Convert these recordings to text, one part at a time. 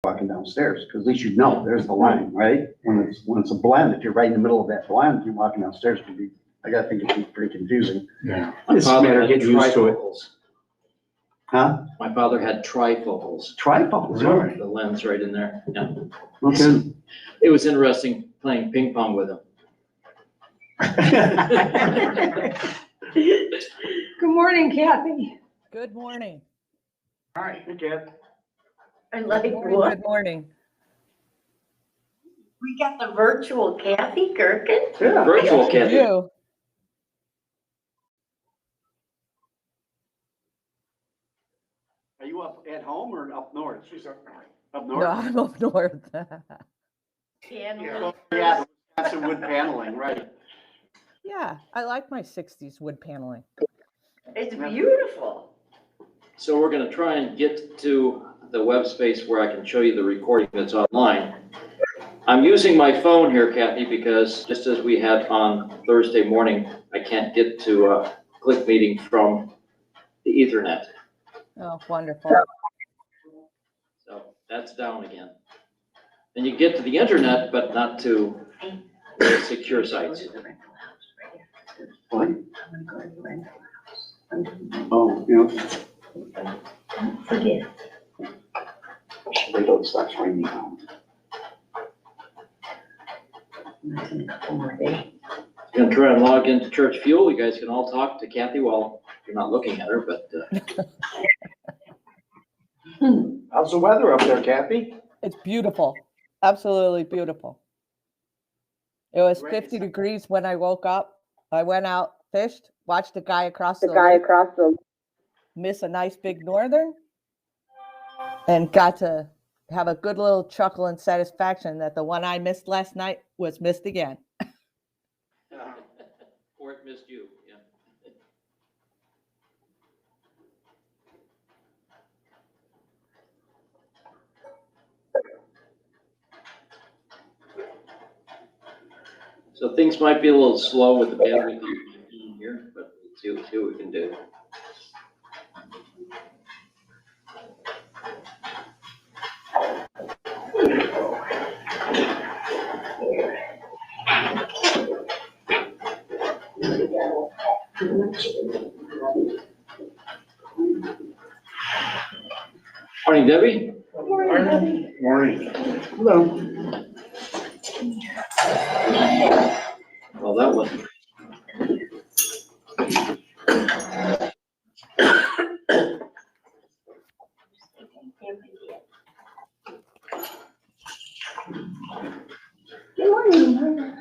walking downstairs, because at least you know there's the line, right? When it's a blend, if you're right in the middle of that blend, you're walking downstairs, could be, I gotta think it'd be pretty confusing. Yeah. It's a matter of getting used to it. Huh? My father had trifocals. Trifocals, all right. The lens right in there. Yeah. Okay. It was interesting playing ping pong with him. Good morning, Kathy. Good morning. All right, okay. I like Good morning. what? Good morning. We got the virtual Kathy Gerken. Yeah. Virtual Kathy. You? Are you up at home or up north? She's up No, north. I'm up north. Yeah, yeah, Wisconsin wood paneling, right. Yeah, I like my 60s wood paneling. It's beautiful. So we're gonna try and get to the web space where I can show you the recording that's online. I'm using my phone here, Kathy, because just as we had on Thursday morning, I can't get to Click Meeting from the Ethernet. Oh, wonderful. So that's down again. And you get to the internet, but not to the secure sites. What? Oh, you know, Forget. they don't start raining now. In a couple more days. I'm gonna try and log into Church Fuel. You guys can all talk to Kathy while you're not looking at her, but How's the weather up there, Kathy? It's beautiful. Absolutely beautiful. It was Great. 50 degrees when I woke up. I went out, fished, watched the guy across the lake miss a nice big northern, and got to have a good little chuckle and satisfaction that the one I missed last night was missed again. or it missed you, yeah. So things might be a little slow with the bandwidth in here, but let's see what we can do. Morning, Debbie. Morning. Hello. Well, that wasn't. Good morning.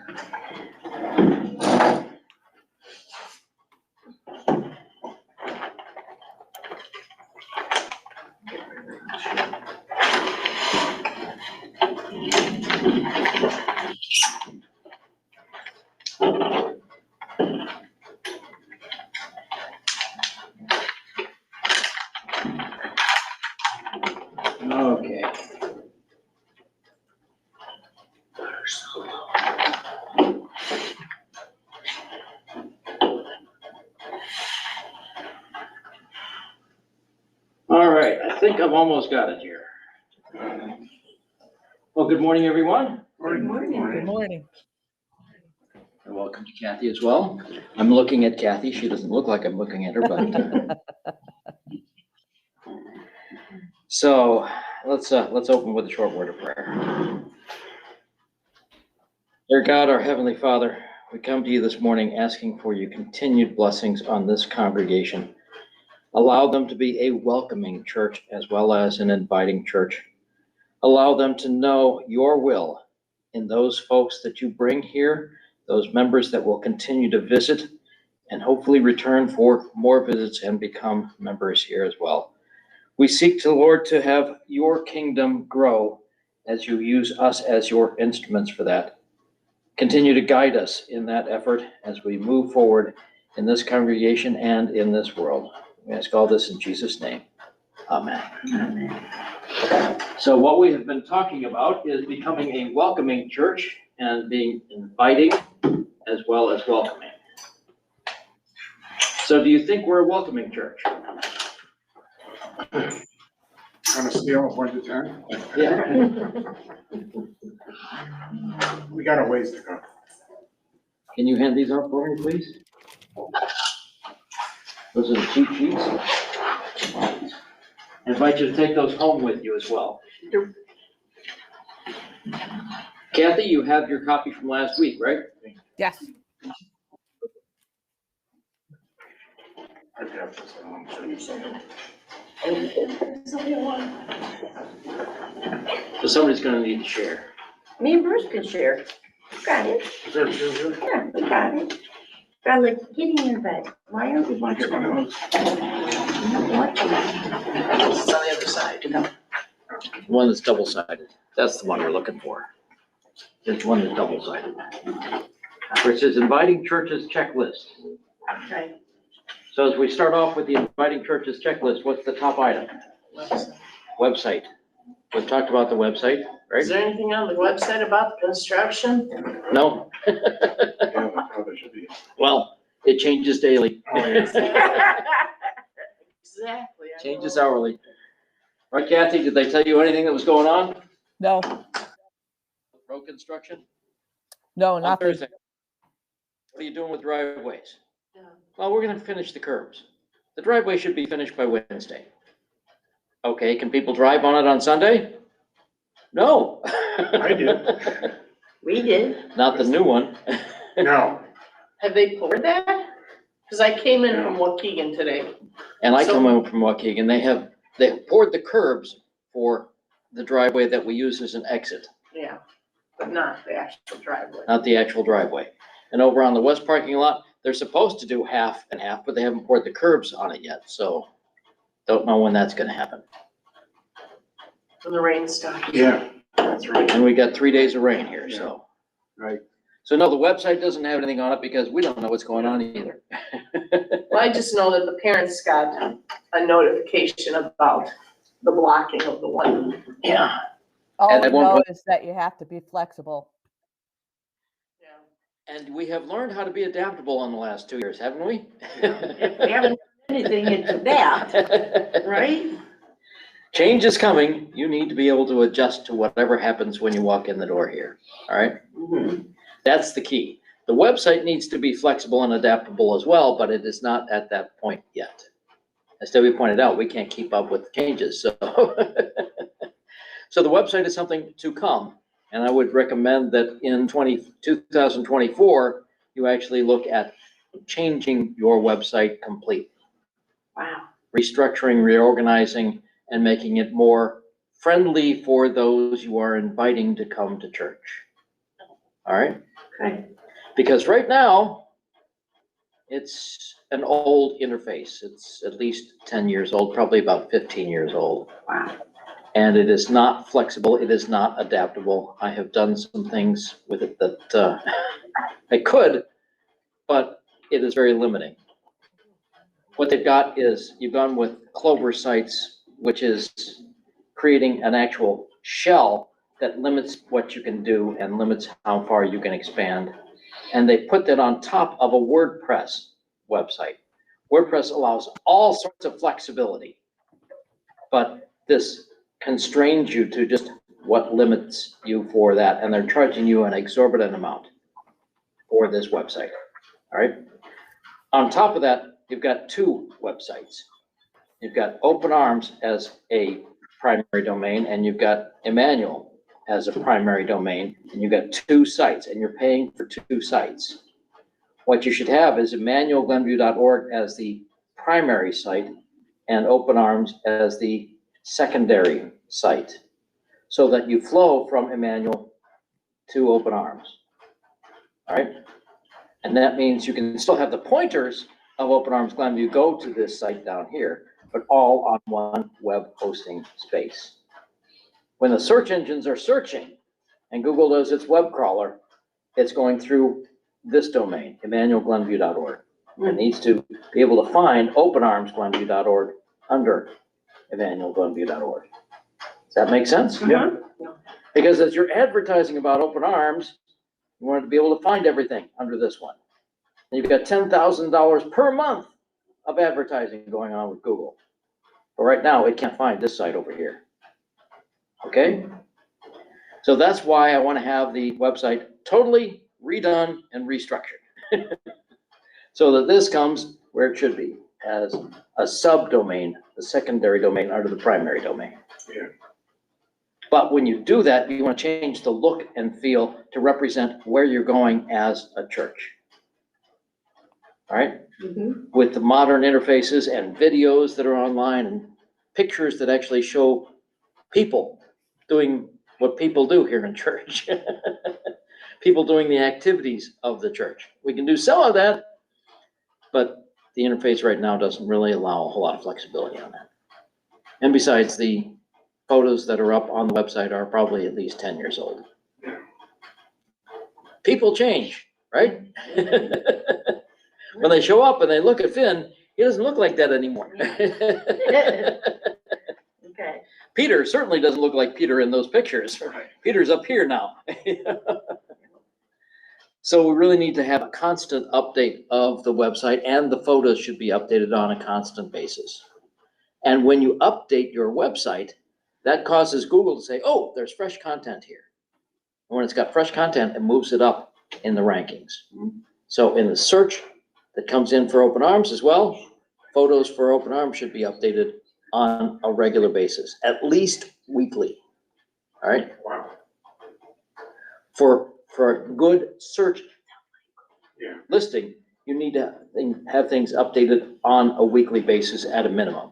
Okay. All right, I think I've almost got it here. Well, good morning, everyone, Good morning. and welcome to Kathy as well. I'm looking at Kathy. She doesn't look like I'm looking at her, but. So let's open with a short word of prayer. Dear God, our Heavenly Father, we come to you this morning asking for your continued blessings on this congregation. Allow them to be a welcoming church as well as an inviting church. Allow them to know your will in those folks that you bring here, those members that will continue to visit and hopefully return for more visits and become members here as well. We seek to, Lord, to have your kingdom grow as you use us as your instruments for that. Continue to guide us in that effort as we move forward in this congregation and in this world. We ask all this in Jesus' name. Amen. Amen. So what we have been talking about is becoming a welcoming church and being inviting as well as welcoming. So do you think we're a welcoming church? On a scale of 1 to 10, Yeah. we got a ways to go. Can you hand these out for me, please? Those are the cheat sheets. I invite you to take those home with you as well. Kathy, you have your copy from last week, right? Yes. I've got this one, too. There's only one. So somebody's gonna need to share. Me and Bruce can share. Got it. Is there two here? Yeah, we got it. Got like getting in bed. Why aren't we watching? Not watching. It's on the other side. One that's double-sided. That's the one we're looking for. It's one that's double-sided. Where it says inviting churches checklist. Okay. So as we start off with the inviting churches checklist, what's the top item? Website. We've talked about the website, right? Is there anything on the website about the construction? No? Yeah, that's how they should be. Well, it changes daily. Oh, yeah. Exactly. I Changes know. hourly. Right, Kathy, did they tell you anything that was going on? No, Road construction? no, On nothing. Thursday. What are you doing with driveways? Yeah. Well, we're gonna finish the curbs. The driveway should be finished by Wednesday. Okay, can people drive on it on Sunday? No. I did. We did. Not the new one. No, Have they poured that? Cause I came in from Waukegan today. And I So- come in from Waukegan, they poured the curbs for the driveway that we use as an exit, Yeah, but not the actual driveway. not the actual driveway. And over on the west parking lot, they're supposed to do half and half, but they haven't poured the curbs on it yet, so don't know when that's gonna happen. When the rain stops. yeah, that's right. And we got 3 days of rain here, so. Right. So no, the website doesn't have anything on it because we don't know what's going on either. Well, I just know that the parents got a notification about the blocking of the one. Yeah. All And we at one know point- is that you have to be flexible. Yeah. And we have learned how to be adaptable in the last 2 years, haven't we? If we haven't done anything into that, right? Change is coming. You need to be able to adjust to whatever happens when you walk in the door here, all right? Mhm. That's the key. The website needs to be flexible and adaptable as well, but it is not at that point yet. As Debbie pointed out, we can't keep up with the changes, so. So the website is something to come, and I would recommend that in 2024, you actually look at changing your website completely, Wow. restructuring, reorganizing, and making it more friendly for those you are inviting to come to church. All right? Okay. Because right now, it's an old interface. It's at least 10 years old, probably about 15 years old. Wow. And it is not flexible, it is not adaptable. I have done some things with it that I could, but it is very limiting. What they've got is, you've gone with Clover Sites, which is creating an actual shell that limits what you can do and limits how far you can expand. And they put that on top of a WordPress website. WordPress allows all sorts of flexibility, but this constrains you to just what limits you for that, and they're charging you an exorbitant amount for this website, all right? On top of that, you've got two websites. You've got Open Arms as a primary domain, and you've got Emmanuel as a primary domain, and you've got two sites, and you're paying for two sites. What you should have is emmanuelglenview.org as the primary site and Open Arms as the secondary site, so that you flow from Emmanuel to Open Arms. All right? And that means you can still have the pointers of Open Arms Glenview go to this site down here, but all on one web hosting space. When the search engines are searching and Google does its web crawler, it's going through this domain, emmanuelglenview.org. It needs to be able to find openarmsglenview.org under emmanuelglenview.org. Does that make sense? Yeah. Because as you're advertising about Open Arms, you want to be able to find everything under this one. And you've got $10,000 per month of advertising going on with Google But right now, it can't find this site over here. Okay? So that's why I want to have the website totally redone and restructured. So that this comes where it should be, as a subdomain, the secondary domain under the primary domain. Yeah. But when you do that, you want to change the look and feel to represent where you're going as a church. All right? With the modern interfaces and videos that are online and pictures that actually show people doing what people do here in church. People doing the activities of the church. We can do some of that, but the interface right now doesn't really allow a whole lot of flexibility on that. And besides, the photos that are up on the website are probably at least 10 years old. People change, right? When they show up and they look at Finn, he doesn't look like that anymore. Okay. Peter certainly doesn't look like Peter in those pictures. Peter's up here now. So we really need to have a constant update of the website, and the photos should be updated on a constant basis. And when you update your website, that causes Google to say, oh, there's fresh content here. And when it's got fresh content, it moves it up in the rankings. So in the search that comes in for Open Arms as well, photos for Open Arms should be updated on a regular basis, at least weekly. All right? Wow. For a good search Yeah. listing, you need to have things updated on a weekly basis at a minimum.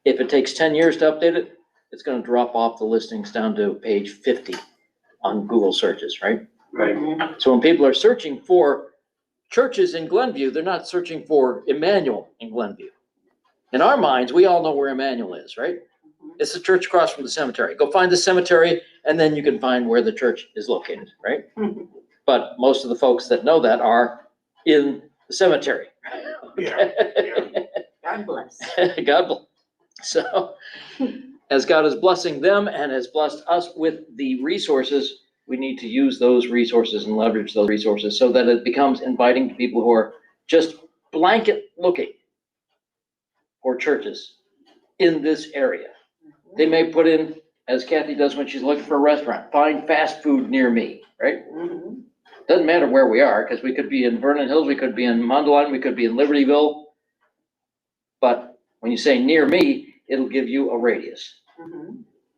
If it takes 10 years to update it, it's going to drop off the listings down to page 50 on Google searches, right? Right. So when people are searching for churches in Glenview, they're not searching for Emmanuel in Glenview. In our minds, we all know where Emmanuel is, right? It's the church across from the cemetery. Go find the cemetery, and then you can find where the church is located, right? But most of the folks that know that are in the cemetery. Yeah. God bless. God bless. So, as God is blessing them and has blessed us with the resources, we need to use those resources and leverage those resources so that it becomes inviting to people who are just blanket looking for churches in this area. They may put in, as Kathy does when she's looking for a restaurant, find fast food near me, right? Doesn't matter where we are, because we could be in Vernon Hills, we could be in Mundelein, we could be in Libertyville. But when you say near me, it'll give you a radius.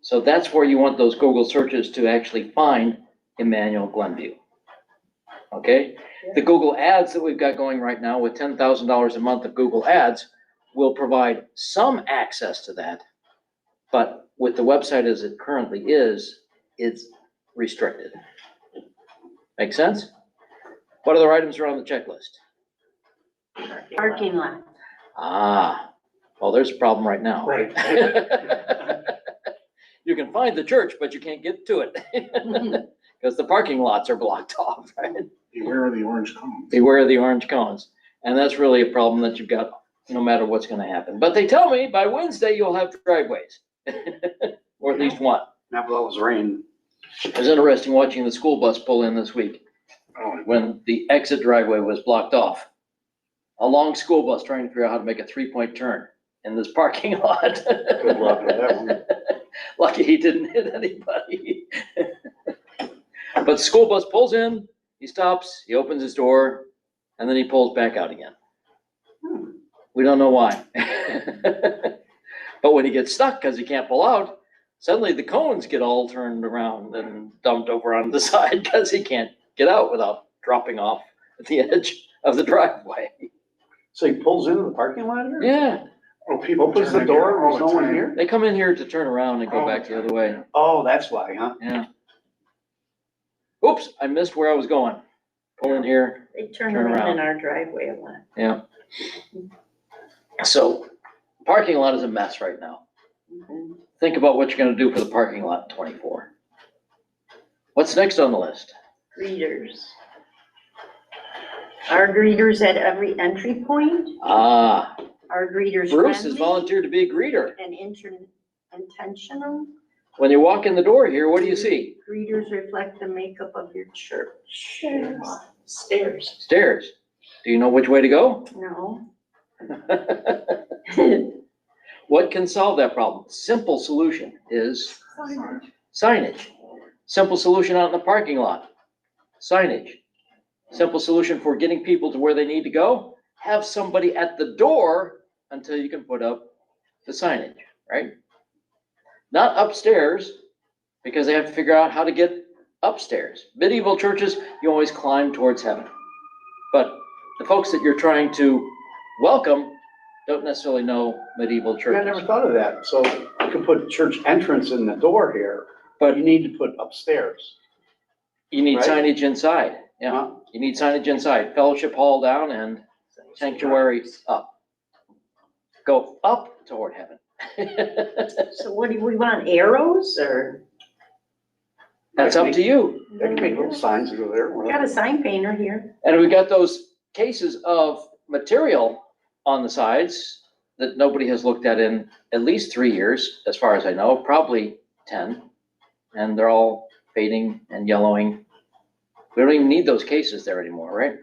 So that's where you want those Google searches to actually find Emmanuel Glenview. Okay? The Google ads that we've got going right now with $10,000 a month of Google ads will provide some access to that. But with the website as it currently is, it's restricted. Make sense? What other items are on the checklist? Parking lot. Ah, well, there's a problem right now. Right. You can find the church, but you can't get to it because the parking lots are blocked off, right? Beware of the orange cones. Beware of the orange cones. And that's really a problem that you've got no matter what's going to happen. But they tell me by Wednesday, you'll have driveways or at least one. Not with all this rain. It was interesting watching the school bus pull in this week Oh, when the exit driveway was blocked off. A long school bus trying to figure out how to make a 3-point turn in this parking lot. good luck with that one. Lucky he didn't hit anybody. But the school bus pulls in, he stops, he opens his door, and then he pulls back out again. We don't know why. But when he gets stuck because he can't pull out, suddenly the cones get all turned around and dumped over on the side because he can't get out without dropping off at the edge of the driveway. So he pulls into the parking lot here? Yeah, Oh, people Opens turn the in door, here all there's the no one time. here? they come in here to turn around and go back the other way. Oh, that's why, huh? Yeah. Oops, I missed where I was going. Pull in here. They turn Turn around around. in our driveway a lot. Yeah. So parking lot is a mess right now. Think about what you're gonna do for the parking lot in 24. What's next on the list? Greeters. Are greeters at every entry point? Ah, Are greeters Bruce has friendly volunteered to be a greeter. and intentional? When you walk in the door here, what do you see? Greeters reflect the makeup of your church. Stairs. Stairs. Do you know which way to go? No. What can solve that problem? Simple solution is signage. Simple solution out in the parking lot, signage. Simple solution for getting people to where they need to go, have somebody at the door until you can put up the signage, right? Not upstairs, because they have to figure out how to get upstairs. Medieval churches, you always climb towards heaven. But the folks that you're trying to welcome don't necessarily know medieval I churches. never thought of that. So you could put church entrance in the door here, but you need to put upstairs. You need Right. signage inside, yeah. Huh? You need signage inside, fellowship hall down and sanctuary up. Go up toward heaven. So what do we want, arrows or? That's up to you. They can make little signs that go there. We got a sign painter here. And we got those cases of material on the sides that nobody has looked at in at least 3 years, as far as I know, probably 10. And they're all fading and yellowing. We don't even need those cases there anymore, right?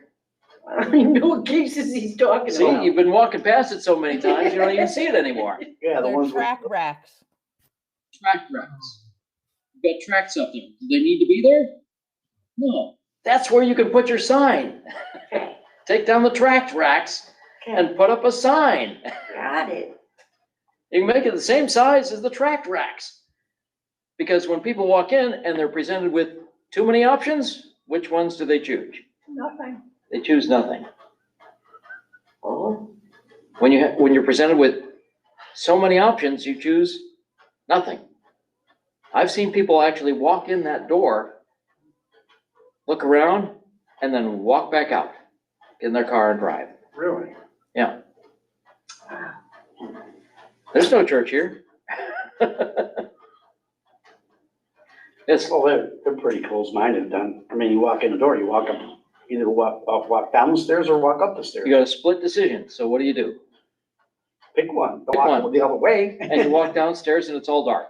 I don't even know what cases he's talking See, about. you've been walking past it so many times, you don't even see it anymore. Yeah, the They're ones with, track racks. Track racks. You've got tracks up there. Do they need to be there? No. That's where you can put your sign. Okay, Take down the track racks okay, and put up a sign. got it. You can make it the same size as the track racks. Because when people walk in and they're presented with too many options, which ones do they choose? Nothing. They choose nothing. Oh, When you're presented with so many options, you choose nothing. I've seen people actually walk in that door, look around, and then walk back out, get in their car and drive. Really? Yeah. There's no church here. It's, well, they're pretty close-minded then. I mean, you walk in the door, you walk up, either walk down the stairs or walk up the stairs. you got a split decision, so what do? Pick one. Don't Pick walk one. the other way. And you walk downstairs and it's all dark.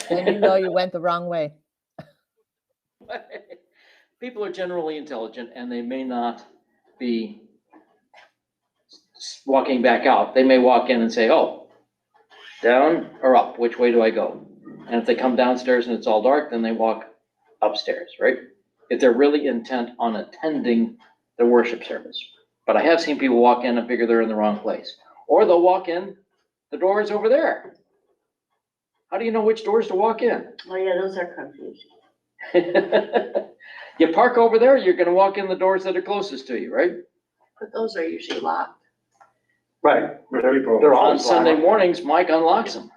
And you know you went the wrong way. People are generally intelligent and they may not be walking back out. They may walk in and say, oh, down or up, which way do I go? And if they come downstairs and it's all dark, then they walk upstairs, right? If they're really intent on attending the worship service. But I have seen people walk in and figure they're in the wrong place. Or they'll walk in, the door is over there. How do you know which doors to walk in? oh yeah, those are confusing. You park over there, you're gonna walk in the doors that are closest to you, right? But those are usually locked. Right. People- They're all On Sunday mornings, Mike unlocks them.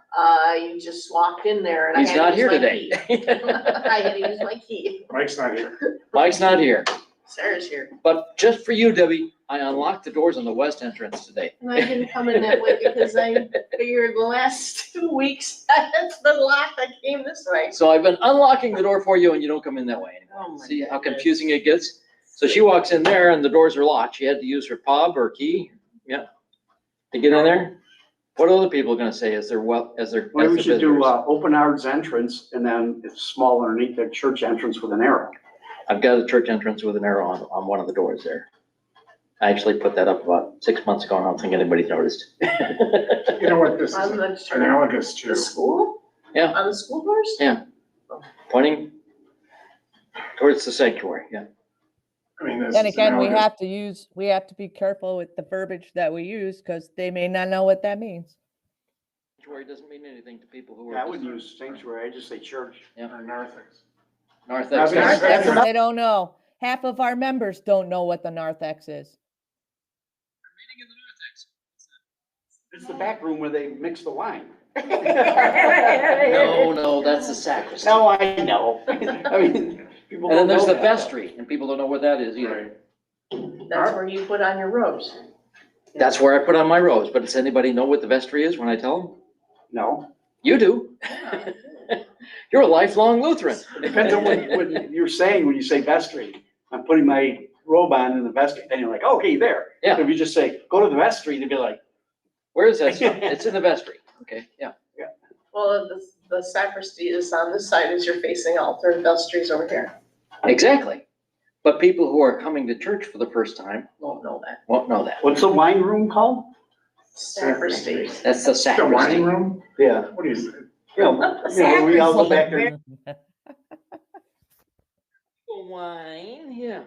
You just walked in there and I He's had not to here use my today. key. I had to use my key. Mike's not here. Mike's not here, Sarah's here. but just for you, Debbie, I unlocked the doors on the west entrance today. And I didn't come in that way because I figured the last 2 weeks, that's the lock, I came this way. So I've been unlocking the door for you and you don't come in that way Oh anymore. my See how goodness. confusing it gets? So she walks in there and the doors are locked. She had to use her fob or key, yeah, to get in there. What are other people gonna say as they're Maybe as we the should do, visitors? open arms entrance and then it's small underneath the church entrance with an arrow. I've got a church entrance with an arrow on one of the doors there. I actually put that up about 6 months ago and I don't think anybody's noticed. You know what this is On the, analogous to? the school? Yeah. On the school doors? Yeah. Pointing towards the sanctuary, yeah. I mean, this Then is again, analogous. we have to be careful with the verbiage that we use because they may not know what that means. Sanctuary doesn't mean anything to people who Yeah, I are wouldn't use sanctuary, I just say church. Or narthex. narthex. Narthex. That's what they don't know. Half of our members don't know what the narthex is. It's the back room where they mix the wine. No, that's the sacristy. No, I know. I mean, people And then don't there's know the that. vestry, and people don't know what that is either. That's where you put on your robes. That's where I put on my robes, but does anybody know what the vestry is when I tell them? No, You do. You're a lifelong Lutheran. depends on what you're saying when you say vestry. I'm putting my robe on in the vestry, then you're like, okay, there. Yeah. So if you just say, go to the vestry, they'd be like, Where is that stuff? It's in the vestry, okay, yeah. Well, the sacristy is on this side as you're facing altar, and vestry's over here. Exactly. But people who are coming to church for the first time Won't know that. won't know that. What's the wine room called? Sacristy. That's the The wine sacristy. room? Yeah. What is it? We all go back there. Wine, yeah.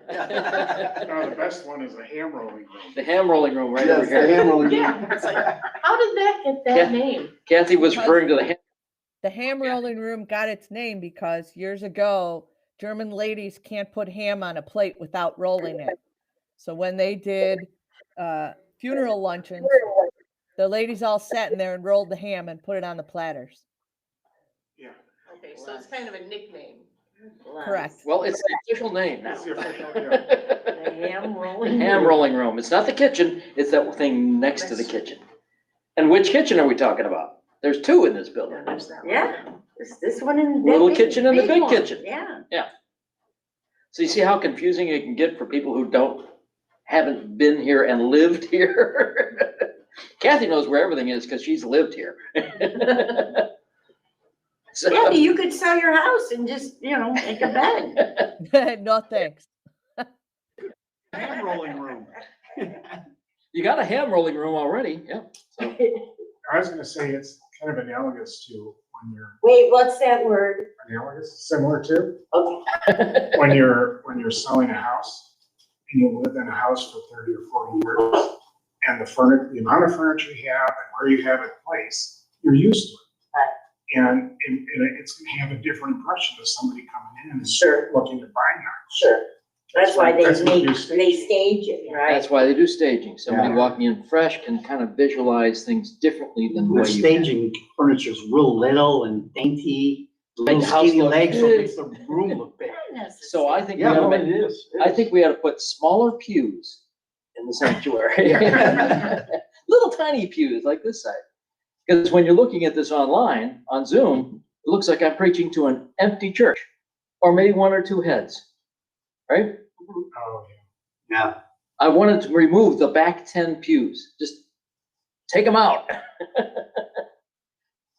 No, the best one is the ham rolling room. The ham rolling room right over Yes, the here. ham rolling room. Yeah, it's like, how did that get Yeah. that name? Kathy was referring to the ham. The ham rolling room got its name because years ago, German ladies can't put ham on a plate without rolling it. So when they did funeral luncheons, the ladies all sat in there and rolled the ham and put it on the platters. Yeah. Okay, so it's kind of a nickname. Correct. Well, it's the official name now. It's the official, yeah. The ham rolling. Ham rolling room. It's not the kitchen, it's that thing next to the kitchen. And which kitchen are we talking about? There's two in this building. Yeah, there's that one. Yeah, this one and. that Little big- kitchen and the big one. kitchen. Yeah. So you see how confusing it can get for people who haven't been here and lived here? Kathy knows where everything is because she's lived here. So- Kathy, you could sell your house and just, make a bed. No, thanks. Ham rolling room. You got a ham rolling room already, yeah. So I was gonna say it's kind of analogous to when you're, Wait, what's that word? analogous, similar to, Okay. when you're selling a house and you live in a house for 30 or 40 years, and the amount of furniture you have and where you have it placed, you're used to it. And it's gonna have a different impression to somebody coming in and Sure. looking to buy now. Sure. That's why That's what you they stage it, right? that's why they do staging. Somebody Yeah. walking in fresh can kind of visualize things differently than the The way you. staging furniture's real little and dainty, Make little the house skinny look legs, so it big. makes the room look big. So I think we Yeah, ought to no, make, it is. I think we ought to put smaller pews in the sanctuary. Yeah. Little tiny pews like this size. Because when you're looking at this online, on Zoom, it looks like I'm preaching to an empty church, or maybe one or two heads, right? Oh, Yeah. I wanted to remove the back 10 pews, just take them out.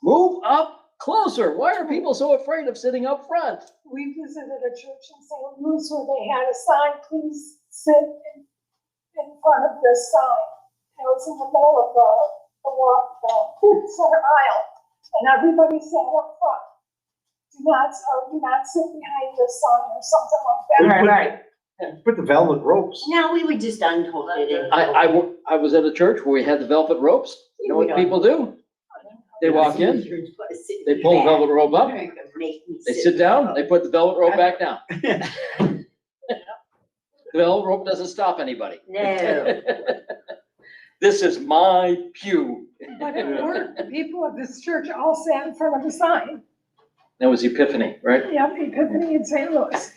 Move up closer. Why are people so afraid of sitting up front? We visited a church in St. Louis where they had a sign, please sit in front of this sign. It was in the middle of the center aisle, and everybody sat up front. Do not sit behind this sign or something like that. Right. Put the velvet ropes. No, we would just unhook it. I was at a church where we had the velvet ropes. You know what people do? They walk in, they pull the velvet rope up, they sit down, they put the velvet rope back down. The velvet rope doesn't stop anybody. No. This is my pew. But it worked. The people of this church all sat in front of the sign. That was Epiphany, right? Yep, Epiphany in St. Louis.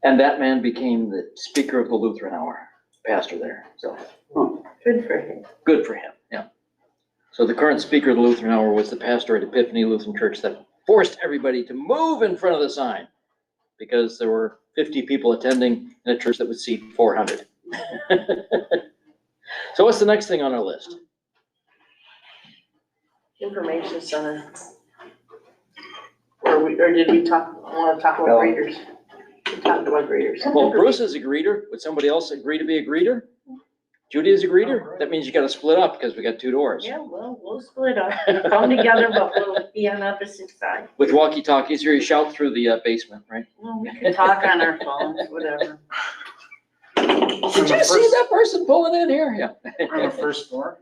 And that man became the speaker of the Lutheran Hour, pastor there, so Good for him. good for him, yeah. So the current speaker of the Lutheran Hour was the pastor at Epiphany Lutheran Church that forced everybody to move in front of the sign because there were 50 people attending in a church that would seat 400. So what's the next thing on our list? Information center. Or did we want to talk about No. graders? We talked about graders. Well, Bruce is a greeter. Would somebody else agree to be a greeter? Judy is a greeter? That means you gotta split up because we got two doors. Yeah, well, we'll split up, come together, but we'll be on opposite sides. With walkie-talkies, or you shout through the basement, right? Well, we can talk on our phones, whatever. Did you see that person pulling in here? Yeah. On the first floor,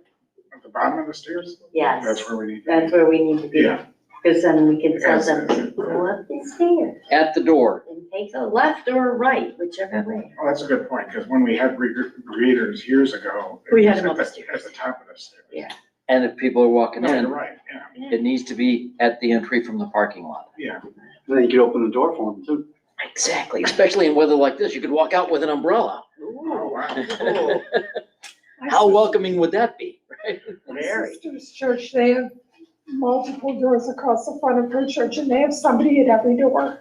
at the bottom of the stairs? Yes. That's where we need to That's where we need to be, Yeah. because then we can tell Yes. them, go up the stairs At the door. and take a left or a right, whichever way. Oh, that's a good point, because when we had greeters years ago. it We had was them at the- upstairs. At the top of the stairs. And if people are walking No, you're in, right, yeah, it needs to be at the entry from the parking lot. yeah. Then you could open the door for them too. Exactly, especially in weather like this. You could walk out with an umbrella. Oh, wow. Cool. How welcoming would that be, right? My Very. sister's church, they have multiple doors across the front of her church, and they have somebody at every door.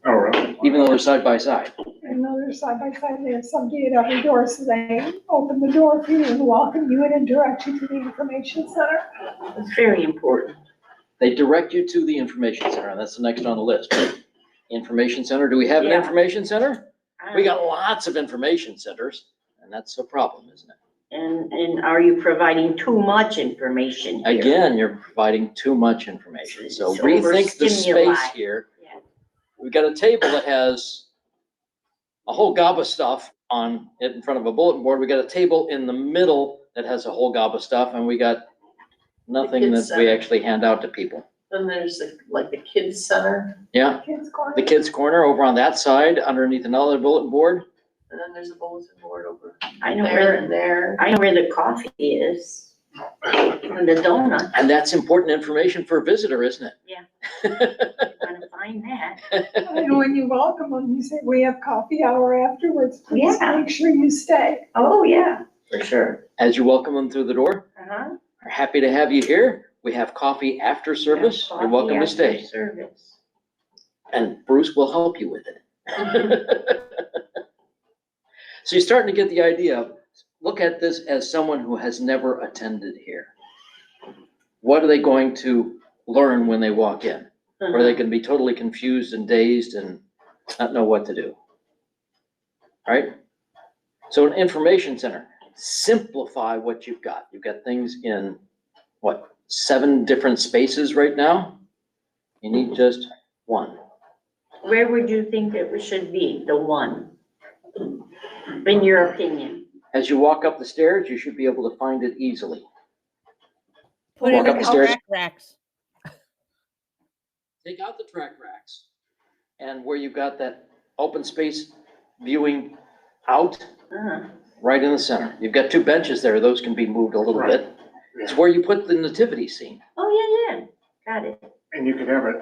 Oh, really? Even though they're side by side. And then they're side by side, they have somebody at every door, so they open the door for you and welcome you in and direct you to the information center. It's very important. They direct you to the information center, and that's the next on the list. Information center, do we have an Yeah. information center? We got lots of information centers, and that's a problem, isn't it? And are you providing too much information here? Again, you're providing too much information, so It's rethink the overstimuli. space here. Yeah. We've got a table that has a whole gob of stuff on it in front of a bulletin board. We got a table in the middle that has a whole gob of stuff, and we got nothing kids' that we center. actually hand out to people. Then there's like the kids center, Yeah, Kids Corner. the kids' corner over on that side, underneath another bulletin board. and then there's a bulletin board over I know there where, and there. I know where the coffee is, and the donut. And that's important information for a visitor, isn't it? Yeah. Wanna find that? And when you welcome them, you say, we have coffee hour afterwards, please Yeah. make sure you stay. Oh, yeah, for sure. As you welcome them through the door, Uh-huh. we're happy to have you here. We have coffee after service. You're Coffee welcome to after stay. Service. And Bruce will help you with it. So you're starting to get the idea. Look at this as someone who has never attended here. What are they going to learn when they walk in? Or are they going to be totally confused and dazed and not know what to do? Right? So an information center, simplify what you've got. You've got things in, what, 7 different spaces right now? You need just one. Where would you think it should be, the one? In your opinion? As you walk up the stairs, you should be able to find it easily. Put it Walk in up the the stairs. track racks. Take out the track racks. And where you've got that open space viewing out, Uh-huh. right in the center. You've got 2 benches there. Those can be moved a little Right. bit. It's where you put the nativity scene. Oh, yeah, yeah, got it. And you could have it,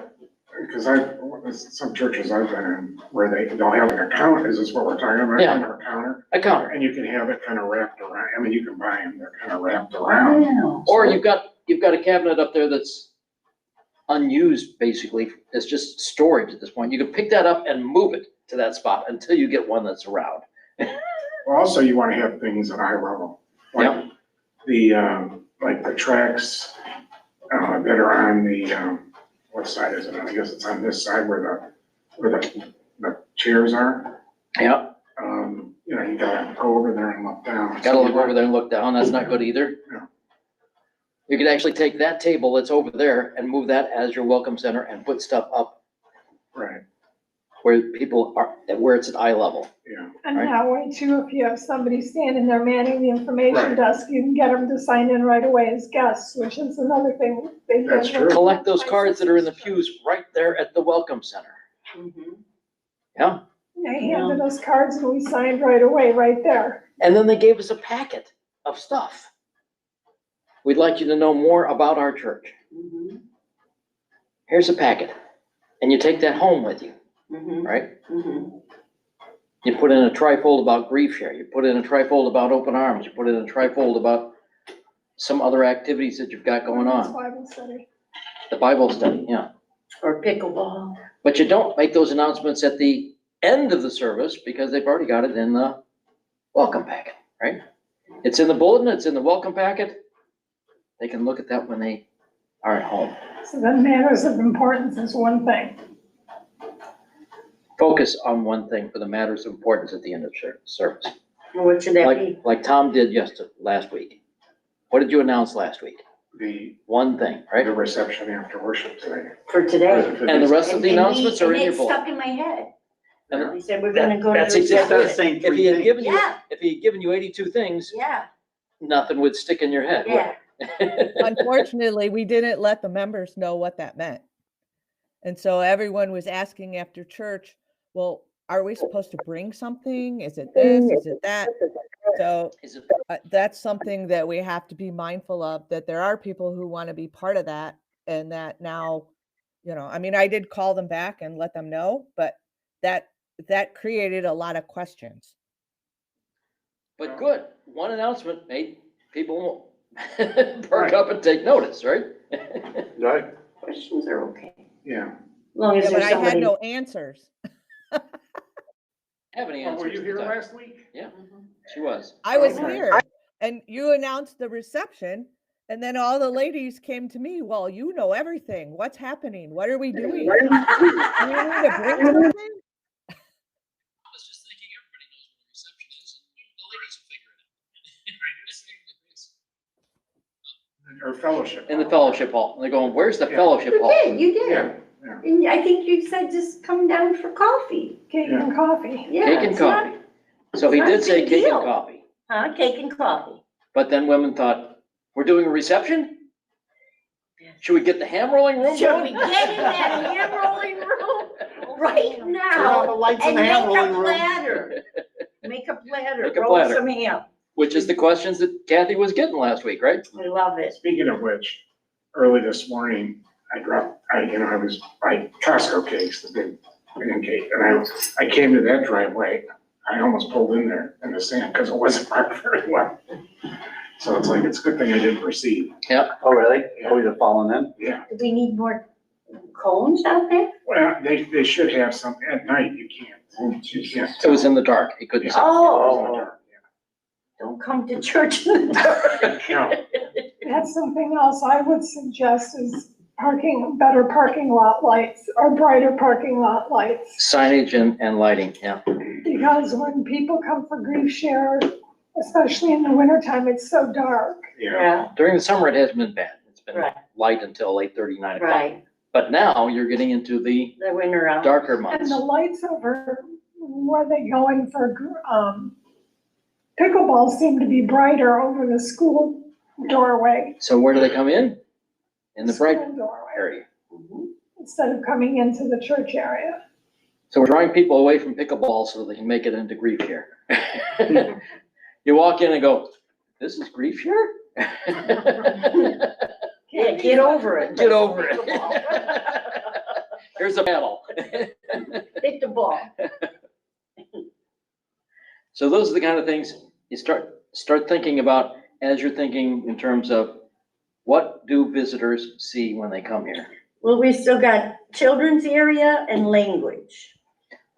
because some churches I've been in where they'll have like a counter, is this what we're talking about? Yeah. Kind of a counter, A counter. and you can have it kind of wrapped around, I mean, you can buy them, they're kind of wrapped around. Wow. Or you've got a cabinet up there that's unused, basically. It's just storage at this point. You can pick that up and move it to that spot until you get one that's around. Well, also you want to have things at eye level, like like the tracks, that are on the, what side is it on? I guess it's on this side where the chairs are. Yeah, You know, you gotta go over there and look down. gotta look over there and look down. That's not good either. Yeah. You could actually take that table that's over there and move that as your welcome center and put stuff up Right, where people are, where it's at eye level. yeah. And Right. that way too, if you have somebody standing there manning the information Right. desk, you can get them to sign in right away as guests, which is another thing. they That's did true. with Collect those my cards that are in the sister's pews right there at the welcome center. Mhm. Yeah, church. They handed us cards and we signed right away, right there. and then they gave us a packet of stuff. We'd like you to know more about our church. Mhm. Here's a packet. And you take that home with you, Mhm. right? Mhm. You put in a trifold about grief share, you put in a trifold about open arms, you put in a trifold about some other activities that you've got going Women's on. Bible study. The Bible study, yeah. Or pickleball. But you don't make those announcements at the end of the service because they've already got it in the welcome packet, right? It's in the bulletin, it's in the welcome packet. They can look at that when they are at home. So then matters of importance is one thing. Focus on one thing for the matters of importance at the end of service. What should that be? Like Tom did last week. What did you announce last week? The One thing, right? reception after worship today. For today? And the rest of the And announcements are in your It's bulletin. stuck in my head. And He said, we're gonna go to. That's the exactly That's it. saying If 3 he had things. given you, Yeah. if he had given you 82 things, Yeah, nothing would stick in your head. would yeah. it? Unfortunately, we didn't let the members know what that meant. And so everyone was asking after church, well, are we supposed to bring something? Is it this? Is it that? So Is it- that's something that we have to be mindful of, that there are people who want to be part of that. And that now, I mean, I did call them back and let them know, but that created a lot of questions. But good, one announcement made people perk up and take notice, right? Right. Questions are okay. Yeah. As long as Yeah, but there's I had somebody. no answers. Have any Oh, answers? were you at here the time. last week? Mhm. She was. I was Okay. here and you announced the reception and then all the ladies came to me, well, you know everything. What's happening? What are we doing? Do you need to bring something? I was just thinking Or fellowship. in the fellowship hall. And they're going, where's the Yeah. fellowship You hall? did, you Yeah, did. yeah. And I think you said just come down for coffee. Cake and coffee. Yeah, Cake and it's not- coffee. So he it's not did a say big cake and deal. coffee. Huh, cake and coffee. But then women thought, we're doing a reception? Should we get the ham rolling room Should we going? get in that ham rolling room right Turn on the now lights in and the make ham a rolling room. platter? Make a platter, Make a roll platter. some ham. Which is the questions that Kathy was getting last week, right? I love it. Speaking of which, early this morning, I was by Costco cakes, the big pancake, and I came to that driveway. I almost pulled in there in the sand because it wasn't marked very well. So it's like, it's a good thing I didn't proceed. Oh, really? Oh, you're falling in? Yeah, Do we need more cones out there? well, they should have some, at night you can't. You can't. It was in the dark. He couldn't see. Oh, don't come to church in the dark. No. That's something else I would suggest is better parking lot lights or brighter parking lot lights. Signage and lighting, yeah. Because when people come for grief share, especially in the wintertime, it's so dark. Yeah, Yeah, During the summer, it hasn't been bad. It's been Right. light until 8:30, 9 o'clock. right, But now you're getting into the the winter hours. darker And months. the lights over where they going for, pickleball seem to be brighter over the school doorway. So where do they come in? In the bright School doorway, area. instead of coming into the church area. So we're drawing people away from pickleball so they can make it into grief share. You walk in and go, this is grief share? Yeah, get over it. Get over it. Here's a paddle. Hit the ball. So those are the kind of things you start thinking about as you're thinking in terms of what do visitors see when they come here? Well, we still got children's area and language.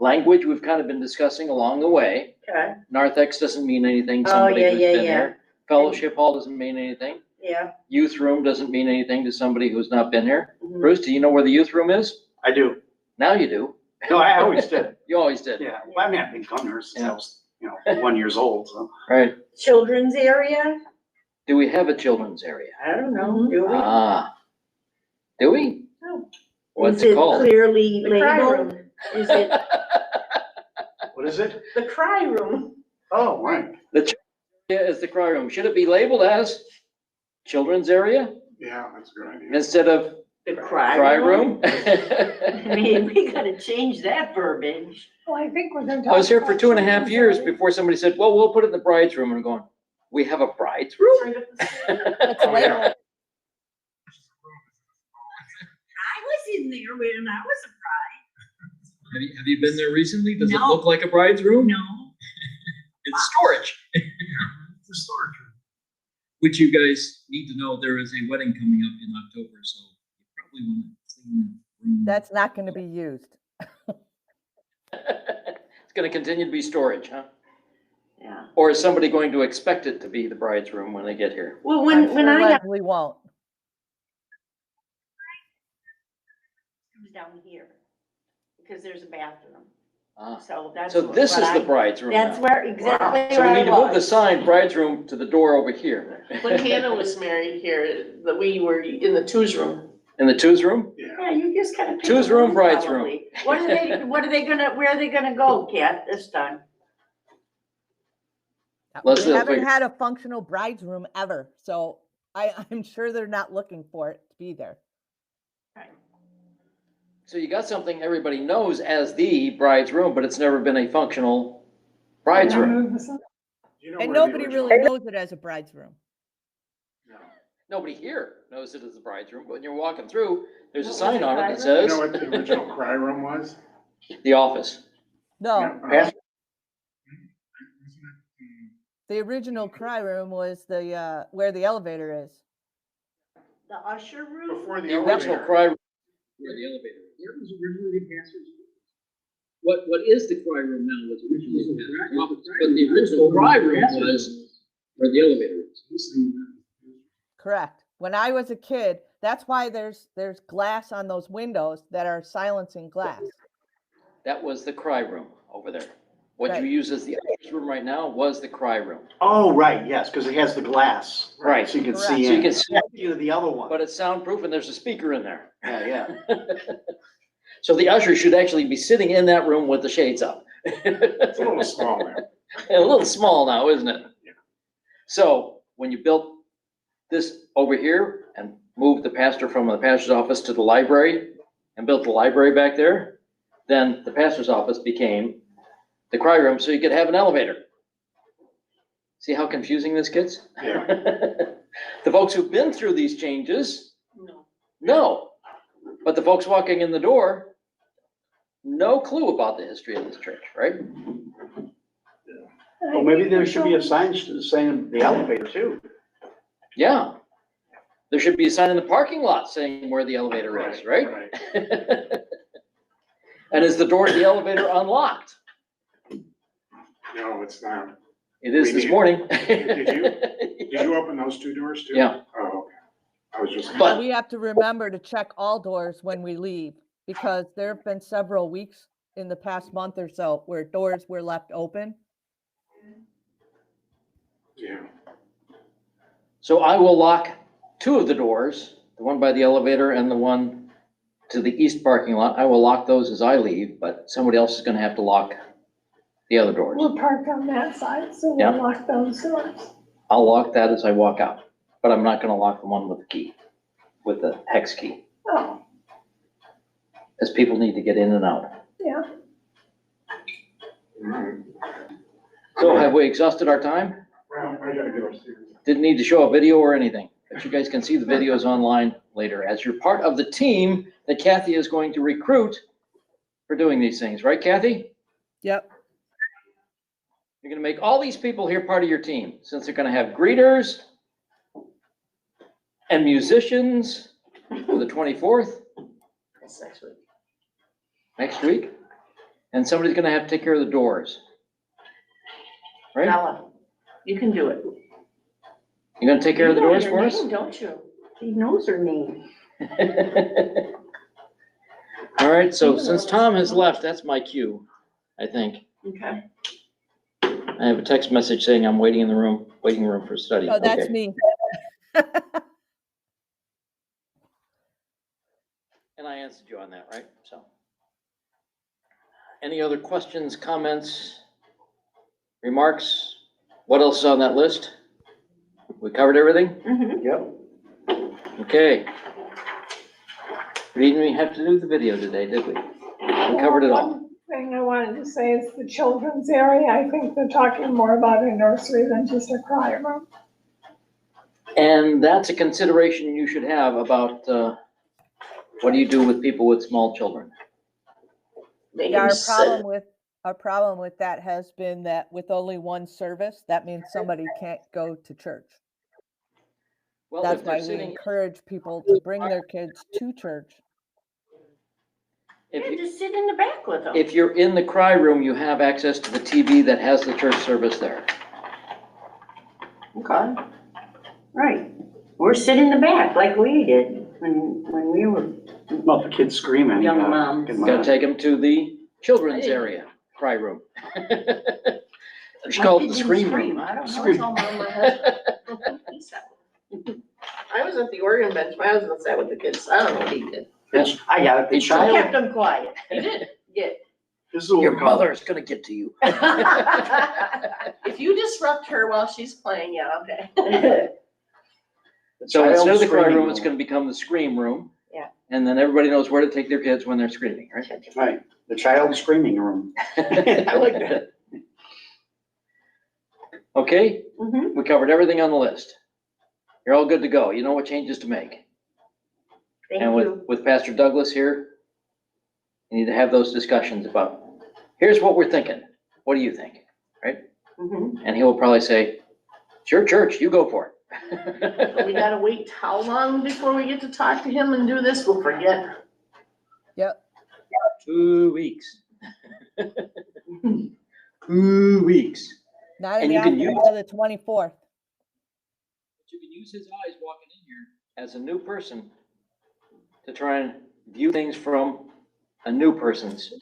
Language, we've kind of been discussing along the way. Okay, Narthex doesn't mean anything, Oh, somebody yeah, who's yeah, been yeah. here. Fellowship hall doesn't mean anything. yeah. Youth room doesn't mean anything to somebody who's not been here. Mhm. Bruce, do you know where the youth room is? I do. Now you do. No, I always did. You always did. Yeah, well, I mean, I've been coming here since I was, 1 year old, so. Right. Children's area? Do we have a children's area? I don't know, do we? Ah. Do we? No. What's Is it called? clearly The cry labeled? Is it What is it? the cry room? Oh, right. Yeah, is the cry room. Should it be labeled as children's area yeah, that's a good idea. instead of The cry cry room? room? I mean, we gotta change that verbiage. Well, I think we're gonna. I was here for talk 2.5 about years children's before somebody said, well, we'll put it in the bride's room. And I'm going, we have a bride's room? It's Oh, yeah. labeled. I was in there when I was a Have you been there recently? Does it No. look like a bride's room? No. It's storage, For storage room. which you guys need to know, there is a wedding coming up in October, so you probably want to clean the room. That's not going to be used. It's gonna continue to be storage, huh? Yeah. Or is somebody going to expect it to be the bride's room when they get here? Well, I'm when sure I got Leslie won't. comes down here, because there's a bathroom, Ah. so that's. So this what is the I- bride's room That's now. where, exactly So we where I need to move the was. sign bride's room to the door over here. When Hannah was married here, we were in the twos room. In the twos room? Yeah. Yeah, you just kind of. Two's room, bride's room. What are they where are they gonna go, Kat, this time? Leslie We will haven't figure- had a functional bride's room ever, so I'm sure they're not looking for it to be there. So you got something everybody knows as the bride's room, but it's never been a functional bride's room. You know And where the nobody original- really knows it as a bride's room. No. Nobody here knows it as the bride's room, but when you're walking through, there's a What was sign the on it bride that room? You know says, what the original cry room was? the office. No, Yeah, the original cry room was the, where the elevator is. The usher room? Before the The original elevator. cry room. Where the elevator, where was originally the pastor's? What is the cry room now was originally the pastor's office, but the original cry room was where the elevator is. Correct. When I was a kid, that's why there's glass on those windows that are silencing glass. That was the cry room over there. What you Right. use as the usher's room right now was the cry room. Oh, right, yes, because it has the glass. Right. So you can Correct. see So you in. can see, You the other one. but it's soundproof and there's a speaker in there. Yeah, yeah. So the usher should actually be sitting in that room with the shades up. It's a little small now. A little small now, isn't it? Yeah. So when you built this over here and moved the pastor from the pastor's office to the library and built the library back there, then the pastor's office became the cry room so you could have an elevator. See how confusing this gets? Yeah. The folks who've been through these changes No. know, but the folks walking in the door, no clue about the history of this church, right? Well, maybe there should be a sign saying the elevator too. Yeah. There should be a sign in the parking lot saying where the elevator is, right? And is the door to the elevator unlocked? No, it's not. It is We this need- morning. Did you open those two doors too? Yeah. Oh, okay. I was just. But- We have to remember to check all doors when we leave, because there have been several weeks in the past month or so where doors were left open. Yeah. So I will lock two of the doors, the one by the elevator and the one to the east parking lot. I will lock those as I leave, but somebody else is gonna have to lock the other doors. We're parked on that side, so Yeah. we'll lock those doors. I'll lock that as I walk out, but I'm not gonna lock the one with the key, with the hex key, Oh, as people need to get in and out. yeah. So have we exhausted our time? Well, I gotta go upstairs. Didn't need to show a video or anything, but you guys can see the videos online later as you're part of the team that Kathy is going to recruit for doing these things, right, Kathy? Yep. You're gonna make all these people here part of your team, since they're gonna have greeters and musicians for the 24th That's next week. next week. And somebody's gonna have to take care of the doors. Right? Bella, you can do it. You gonna take care of the You know doors her for us? name, don't you? She knows her name. All right, so since Tom has left, that's my cue, I think. Okay. I have a text message saying I'm waiting in the room, waiting room for study. Oh, that's Okay. me. And I answered you on that, right? So. Any other questions, comments, remarks? What else is on that list? We covered everything? Mhm. Yep. Okay. We didn't even have to do the video today, did we? We covered it all. One thing I wanted to say is the children's area. I think they're talking more about a nursery than just a cry room. And that's a consideration you should have about, what do you do with people with small children? They Yeah, can our problem with that has been that with only one service, that means somebody can't go to church. Well, That's if they're why we sitting, encourage people to bring their kids to church. if Yeah, you, just sit in the back with them. if you're in the cry room, you have access to the TV that has the church service there. Okay. Right. Or sit in the back like we did when we were Well, if the kids screaming. young moms. get You 'em gotta out. take them to the children's area, cry room. It's called the My kids scream didn't room. I don't know. Scream. It's all mom or husband. He sat with I was at the organ bench, my husband sat with the kids, I don't know what he did. I got it. The He them. I kept child, them quiet. He did, yeah. this is what Your we're calling. mother's gonna get to you. If you disrupt her while she's playing, yeah, okay. So instead of the cry Screaming room, it's gonna become the scream room. Yeah. And then everybody knows where to take their kids when they're screaming, right? Right, the child screaming room. I like that. Okay, Mhm. we covered everything on the list. You're all good to go. You know what changes to make. Thank And you. with Pastor Douglas here, you need to have those discussions about, here's what we're thinking. What do you think? Mhm. And he will probably say, it's your church, you go for But we it. gotta wait how long before we get to talk to him and do this, we'll forget. Yep. 2 weeks. 2 weeks. Not in And the you can office use- until the 24th. But you can use his eyes walking in here as a new person to try and view things from a new person's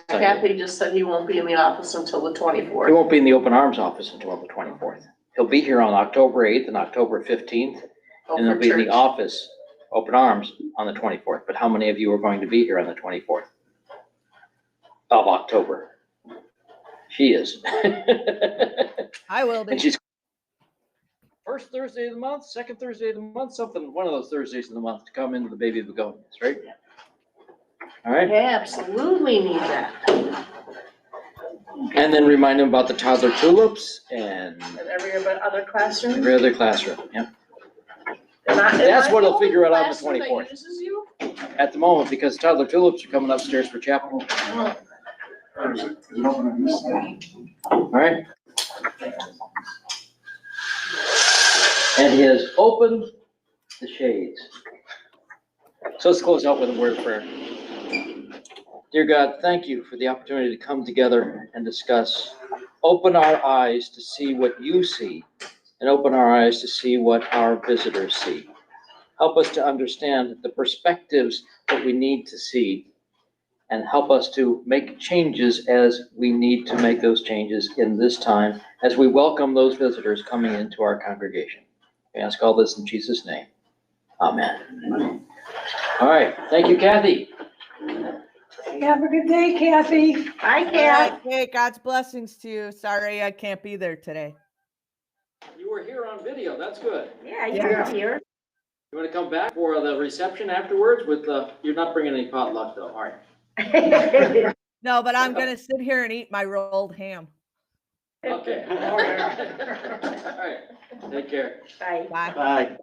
Kathy just said he won't be in the office until the He 24th. won't be in the Open Arms office until the 24th. He'll be here on October 8th and October 15th, and he'll be in the office, Open Arms, on the 24th. But how many of you are going to be here on the 24th of October? She is. I will And be. she's first Thursday of the month, second Thursday of the month, something, one of those Thursdays of the month to come into the Baby Begonias, right? All right, They absolutely need that. and then remind them about the toddler tulips and And every other classroom. every other classroom, yeah. That's That's what he'll figure out on the 24th. Uses you? At the moment, because toddler tulips are coming upstairs for chapel, Or is it open on this side? all right? And he has opened the shades. So let's close out with a word of prayer. Dear God, thank you for the opportunity to come together and discuss. Open our eyes to see what you see, and open our eyes to see what our visitors see. Help us to understand the perspectives that we need to see, and help us to make changes as we need to make those changes in this time, as we welcome those visitors coming into our congregation. We ask all this in Jesus' name. Amen. All right, thank you, Kathy. Have a good day, Kathy. Bye, All Kat. right, hey, God's blessings to you. Sorry I can't be there today. You were here on video, that's good. Yeah, you're here. You want to come back for the reception afterwards with, you're not bringing any potluck though, all right? No, but I'm gonna sit here and eat my rolled ham. Okay. All right, take care. Bye. Bye. Bye.